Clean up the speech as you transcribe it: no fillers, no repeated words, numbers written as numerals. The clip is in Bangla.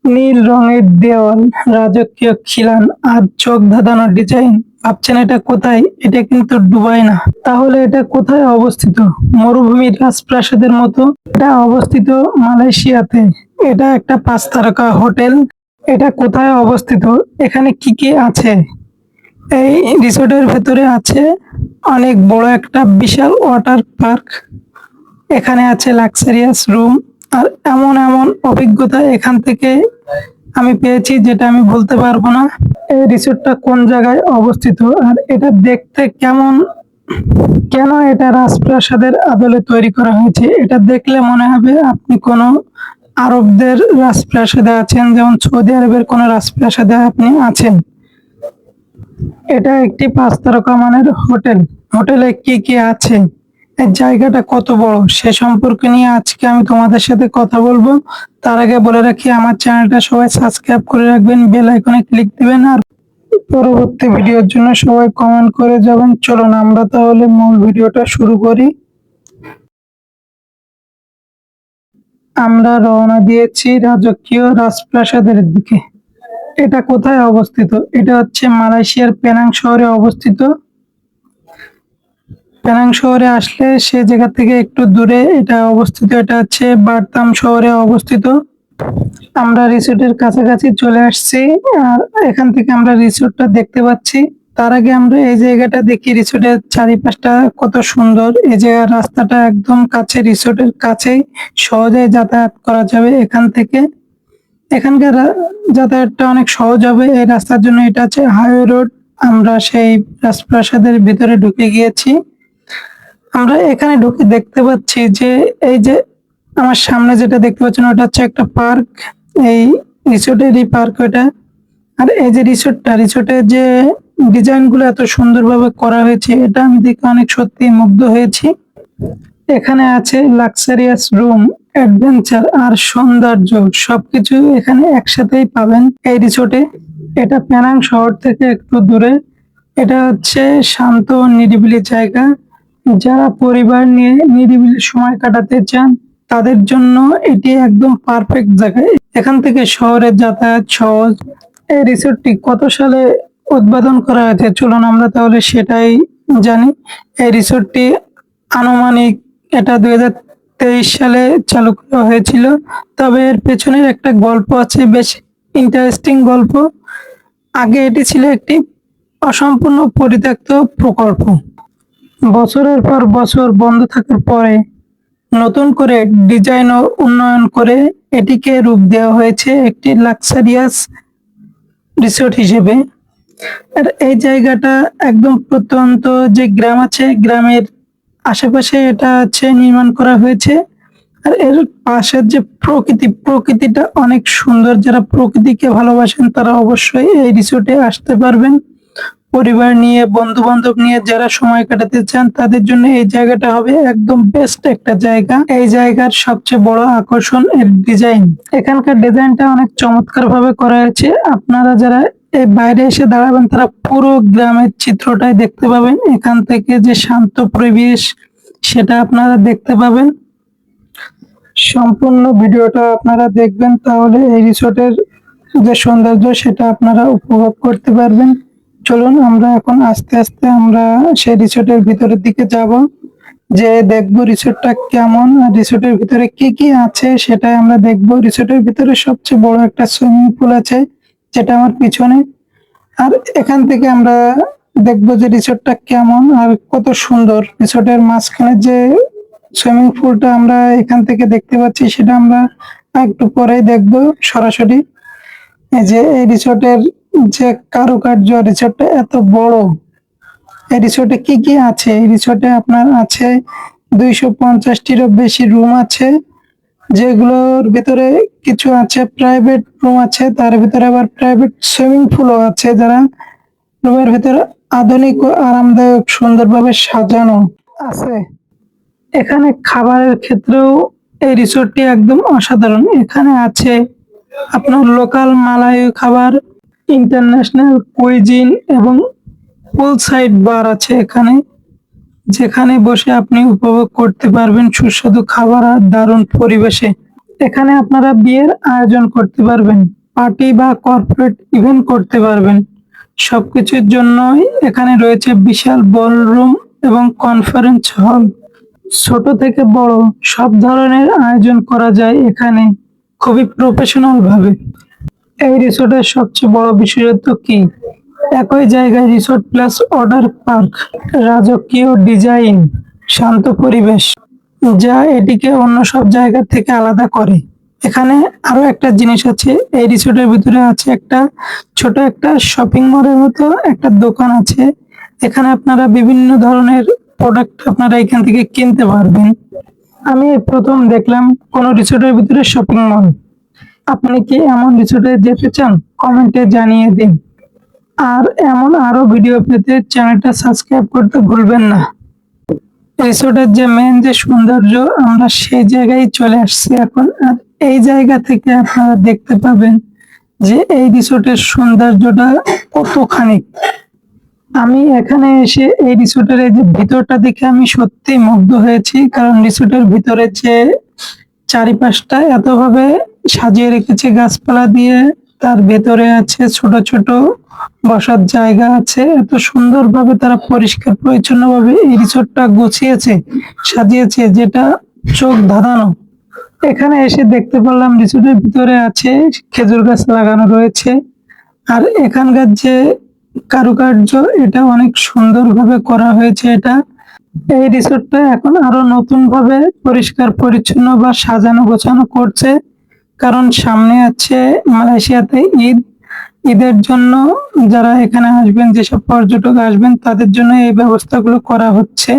নীল রঙের দেওয়াল, রাজকীয় খিলান আর চোখ ধাঁধানো ডিজাইন। ভাবছেন এটা কোথায়? এটা কিন্তু দুবাই না। তাহলে এটা কোথায় অবস্থিত? মরুভূমির রাজপ্রাসাদের মতো। এটা অবস্থিত মালয়েশিয়াতে। এটা একটা 5 তারকা হোটেল। এটা কোথায় অবস্থিত? এখানে কি কি আছে? এই রিসোর্টের ভেতরে আছে অনেক বড় একটা বিশাল ওয়াটার পার্ক। এখানে আছে লাক্সারিয়াস রুম। আর এমন এমন অভিজ্ঞতা এখান থেকে আমি পেয়েছি যেটা আমি বলতে পারবো না। এই রিসোর্টটা কোন জায়গায় অবস্থিত আর এটা দেখতে কেমন, কেন এটা রাজপ্রাসাদের আদলে তৈরি করা হয়েছে? এটা দেখলে মনে হবে আপনি কোনো আরবদের রাজপ্রাসাদে আছেন, যেমন সৌদি আরবের কোনো রাজপ্রাসাদে আপনি আছেন। এটা একটি 5 তারকা মানের হোটেল। হোটেলে কি কি আছে, এই জায়গাটা কত বড়, সে সম্পর্কে নিয়ে আজকে আমি তোমাদের সাথে কথা বলবো। তার আগে বলে রাখি, আমার চ্যানেলটা সবাই সাবস্ক্রাইব করে রাখবেন, বেল আইকনে ক্লিক দিবেন আর পরবর্তী ভিডিওর জন্য সবাই কমেন্ট করে যাবেন। চলুন আমরা তাহলে মূল ভিডিওটা শুরু করি। আমরা রওনা দিয়েছি রাজকীয় রাজপ্রাসাদের দিকে। এটা কোথায় অবস্থিত? এটা হচ্ছে মালয়েশিয়ার পেনাং শহরে অবস্থিত। পেনাং শহরে আসলে সে জায়গা থেকে একটু দূরে এটা অবস্থিত। এটা হচ্ছে বারতাম শহরে অবস্থিত। আমরা রিসোর্টের কাছাকাছি চলে আসছি আর এখান থেকে আমরা রিসোর্টটা দেখতে পাচ্ছি। তার আগে আমরা এই জায়গাটা দেখি, রিসোর্টের চারিপাশটা কত সুন্দর। এই জায়গার রাস্তাটা একদম কাছে, রিসোর্টের কাছেই, সহজে যাতায়াত করা যাবে এখান থেকে। এখানকার যাতায়াতটা অনেক সহজ হবে এই রাস্তার জন্য। এটা হচ্ছে হাইওয়ে রোড। আমরা সেই রাজপ্রাসাদের ভিতরে ঢুকে গিয়েছি। আমরা এখানে ঢুকে দেখতে পাচ্ছি যে এই যে আমার সামনে যেটা দেখতে পাচ্ছেন ওটা হচ্ছে একটা পার্ক। এই রিসোর্টেরই পার্ক ওটা। আর এই যে রিসোর্টের যে ডিজাইন গুলো এত সুন্দরভাবে করা হয়েছে, এটা আমি দেখে অনেক সত্যি মুগ্ধ হয়েছি। এখানে আছে লাক্সারিয়াস রুম, অ্যাডভেঞ্চার আর সৌন্দর্য, সবকিছু এখানে একসাথেই পাবেন এই রিসোর্টে। এটা পেনাং শহর থেকে একটু দূরে। এটা হচ্ছে শান্ত নিরিবিলি জায়গা। যারা পরিবার নিয়ে নিরিবিলি সময় কাটাতে চান তাদের জন্য এটি একদম পারফেক্ট জায়গা। এখান থেকে শহরের যাতায়াত সহজ। এই রিসোর্টটি কত সালে উদ্বোধন করা হয়েছে, চলুন আমরা তাহলে সেটাই জানি। এই রিসোর্টটি আনুমানিক এটা 2023 সালে চালু করা হয়েছিল। তবে এর পেছনের একটা গল্প আছে, বেশ ইন্টারেস্টিং গল্প। আগে এটি ছিল একটি অসম্পূর্ণ পরিত্যক্ত প্রকল্প। বছরের পর বছর বন্ধ থাকার পরে নতুন করে ডিজাইন ও উন্নয়ন করে এটিকে রূপ দেওয়া হয়েছে একটি লাক্সারিয়াস রিসোর্ট হিসেবে। আর এই জায়গাটা একদম প্রত্যন্ত যে গ্রাম আছে, গ্রামের আশেপাশে এটা হচ্ছে নির্মাণ করা হয়েছে। আর এর পাশের যে প্রকৃতিটা অনেক সুন্দর। যারা প্রকৃতিকে ভালোবাসেন তারা অবশ্যই এই রিসোর্টে আসতে পারবেন। পরিবার নিয়ে, বন্ধু বান্ধব নিয়ে যারা সময় কাটাতে চান তাদের জন্য এই জায়গাটা হবে একদম বেস্ট একটা জায়গা। এই জায়গার সবচেয়ে বড় আকর্ষণ এর ডিজাইন। এখানকার ডিজাইনটা অনেক চমৎকার ভাবে করা হয়েছে। আপনারা যারা এই বাইরে এসে দাঁড়াবেন তারা পুরো গ্রামের চিত্রটাই দেখতে পাবেন। এখান থেকে যে শান্ত পরিবেশ সেটা আপনারা দেখতে পাবেন। সম্পূর্ণ ভিডিওটা আপনারা দেখবেন, তাহলে এই রিসোর্টের যে সৌন্দর্য সেটা আপনারা উপভোগ করতে পারবেন। চলুন আমরা এখন আস্তে আস্তে আমরা সেই রিসোর্টের ভিতরের দিকে যাব, যে দেখবো রিসোর্টটা কেমন আর রিসোর্টের ভিতরে কি কি আছে সেটাই আমরা দেখবো। রিসোর্টের ভিতরে সবচেয়ে বড় একটা সুইমিং পুল আছে যেটা আমার পিছনে। আর এখান থেকে আমরা দেখবো যে রিসোর্টটা কেমন আর কত সুন্দর। রিসোর্টের মাঝখানে যে সুইমিং পুলটা আমরা এখান থেকে দেখতে পাচ্ছি সেটা আমরা একটু পরেই দেখবো সরাসরি। এই যে এই রিসোর্টের যে কারুকার্য, রিসোর্টটা এত বড়। এই রিসোর্টে কি কি আছে? এই রিসোর্টে আপনার আছে 250-টিরও বেশি রুম আছে, যেগুলোর ভিতরে কিছু আছে প্রাইভেট রুম আছে, তার ভিতরে আবার প্রাইভেট সুইমিং পুলও আছে। যারা রুমের ভিতরে আধুনিক ও আরামদায়ক সুন্দরভাবে সাজানো আছে। এখানে খাবারের ক্ষেত্রেও এই রিসোর্টটি একদম অসাধারণ। এখানে আছে আপনার লোকাল মালায় খাবার, ইন্টারন্যাশনাল কুইজিন এবং পুল সাইড বার আছে এখানে, যেখানে বসে আপনি উপভোগ করতে পারবেন সুস্বাদু খাবার আর দারুণ পরিবেশে। এখানে আপনারা বিয়ের আয়োজন করতে পারবেন, পার্টি বা কর্পোরেট ইভেন্ট করতে পারবেন। সবকিছুর জন্যই এখানে রয়েছে বিশাল বলরুম এবং কনফারেন্স হল। ছোট থেকে বড় সব ধরনের আয়োজন করা যায় এখানে খুবই প্রফেশনাল ভাবে। এই রিসোর্টের সবচেয়ে বড় বিশেষত্ব কি? একই জায়গায় রিসোর্ট প্লাস ওয়াটার পার্ক, রাজকীয় ডিজাইন, শান্ত পরিবেশ, যা এটিকে অন্য সব জায়গা থেকে আলাদা করে। এখানে আরো একটা জিনিস আছে, এই রিসোর্টের ভিতরে আছে একটা ছোট একটা শপিং মলের মতো একটা দোকান আছে। এখানে আপনারা বিভিন্ন ধরনের প্রোডাক্ট আপনারা এখান থেকে কিনতে পারবেন। আমি এই প্রথম দেখলাম কোন রিসোর্টের ভিতরে শপিং মল। আপনি কি এমন রিসোর্টে যেতে চান? কমেন্টে জানিয়ে দিন। আর এমন আরো ভিডিও পেতে চ্যানেলটা সাবস্ক্রাইব করতে ভুলবেন না। রিসোর্টের যে মেন যে সৌন্দর্য, আমরা সেই জায়গায় চলে আসছি এখন। আর এই জায়গা থেকে আপনারা দেখতে পাবেন যে এই রিসোর্টের সৌন্দর্যটা কতখানি। আমি এখানে এসে এই রিসোর্টের এই যে ভিতরটা দেখে আমি সত্যি মুগ্ধ হয়েছি, কারণ রিসোর্টের ভিতরে যে চারিপাশটা এতভাবে সাজিয়ে রেখেছে গাছপালা দিয়ে, তার ভেতরে আছে ছোট ছোট বসার জায়গা আছে, এত সুন্দরভাবে তারা পরিষ্কার পরিচ্ছন্ন ভাবে এই রিসোর্টটা গুছিয়েছে, সাজিয়েছে, যেটা চোখ ধাঁধানো। এখানে এসে দেখতে পারলাম রিসোর্টের ভিতরে আছে খেজুর গাছ লাগানো রয়েছে। আর এখানকার যে কারুকার্য, এটা অনেক সুন্দরভাবে করা হয়েছে। এই রিসোর্টটা এখন আরো নতুন ভাবে পরিষ্কার পরিচ্ছন্ন বা সাজানো গোছানো করছে, কারণ সামনে আছে মালয়েশিয়াতে ঈদ। ঈদের জন্য যারা এখানে আসবেন, যেসব পর্যটক আসবেন, তাদের জন্য এই ব্যবস্থাগুলো করা হচ্ছে।